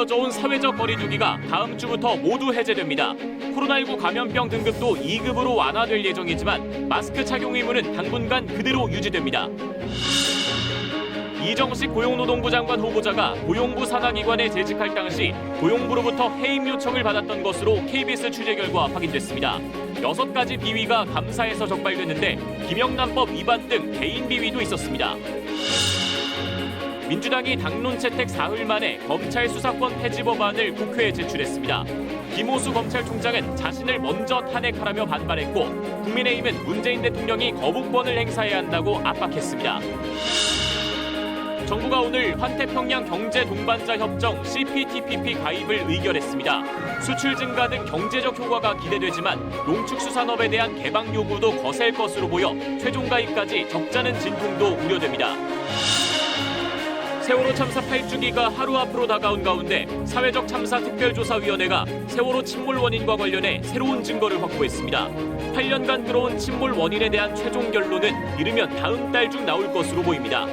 이어져 온 사회적 거리두기가 다음 주부터 모두 해제됩니다. 코로나19 감염병 등급도 2급으로 완화될 예정이지만 마스크 착용 의무는 당분간 그대로 유지됩니다. 이정식 고용노동부 장관 후보자가 고용부 산하기관에 재직할 당시 고용부로부터 해임 요청을 받았던 것으로 KBS 취재 결과 확인됐습니다. 6가지 비위가 감사에서 적발됐는데 김영란법 위반 등 개인 비위도 있었습니다. 민주당이 당론 채택 사흘 만에 검찰 수사권 폐지 법안을 국회에 제출했습니다. 김호수 검찰총장은 자신을 먼저 탄핵하라며 반발했고 국민의힘은 문재인 대통령이 거부권을 행사해야 한다고 압박했습니다. 정부가 오늘 환태평양 경제 동반자 협정 CPTPP 가입을 의결했습니다. 수출 증가 등 경제적 효과가 기대되지만 농축수산업에 대한 개방 요구도 거셀 것으로 보여 최종 가입까지 적잖은 진통도 우려됩니다. 세월호 참사 8주기가 하루 앞으로 다가온 가운데 사회적 참사 특별조사위원회가 세월호 침몰 원인과 관련해 새로운 증거를 확보했습니다. 8년간 끌어온 침몰 원인에 대한 최종 결론은 이르면 다음 달 중 나올 것으로 보입니다.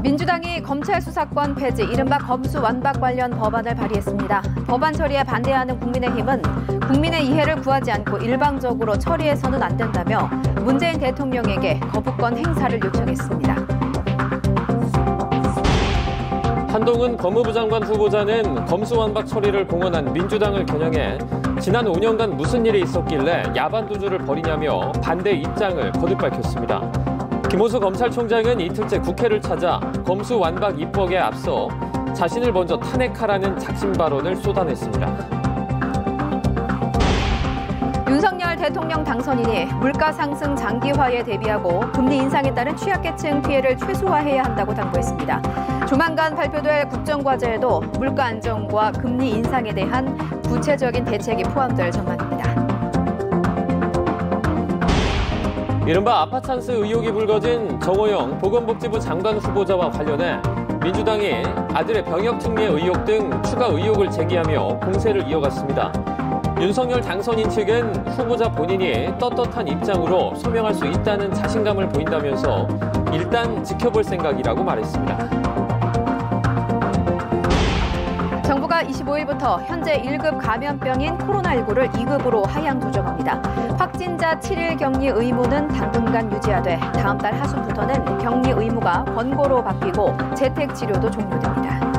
민주당이 검찰 수사권 폐지, 이른바 검수완박 관련 법안을 발의했습니다. 법안 처리에 반대하는 국민의힘은 국민의 이해를 구하지 않고 일방적으로 처리해서는 안 된다며 문재인 대통령에게 거부권 행사를 요청했습니다. 한동훈 법무부 장관 후보자는 검수완박 처리를 공언한 민주당을 겨냥해 지난 5년간 무슨 일이 있었길래 야반도주를 벌이냐며 반대 입장을 거듭 밝혔습니다. 김호수 검찰총장은 이틀째 국회를 찾아 검수완박 입법에 앞서 자신을 먼저 탄핵하라는 작심 발언을 쏟아냈습니다. 윤석열 대통령 당선인이 물가 상승 장기화에 대비하고 금리 인상에 따른 취약계층 피해를 최소화해야 한다고 당부했습니다. 조만간 발표될 국정과제에도 물가 안정과 금리 인상에 대한 구체적인 대책이 포함될 전망입니다. 이른바 아파찬스 의혹이 불거진 정호영 보건복지부 장관 후보자와 관련해 민주당이 아들의 병역 특례 의혹 등 추가 의혹을 제기하며 공세를 이어갔습니다. 윤석열 당선인 측은 후보자 본인이 떳떳한 입장으로 소명할 수 있다는 자신감을 보인다면서 일단 지켜볼 생각이라고 말했습니다. 정부가 25일부터 현재 1급 감염병인 코로나19를 2급으로 하향 조정합니다. 확진자 7일 격리 의무는 당분간 유지하되 다음 달 하순부터는 격리 의무가 권고로 바뀌고 재택 치료도 종료됩니다.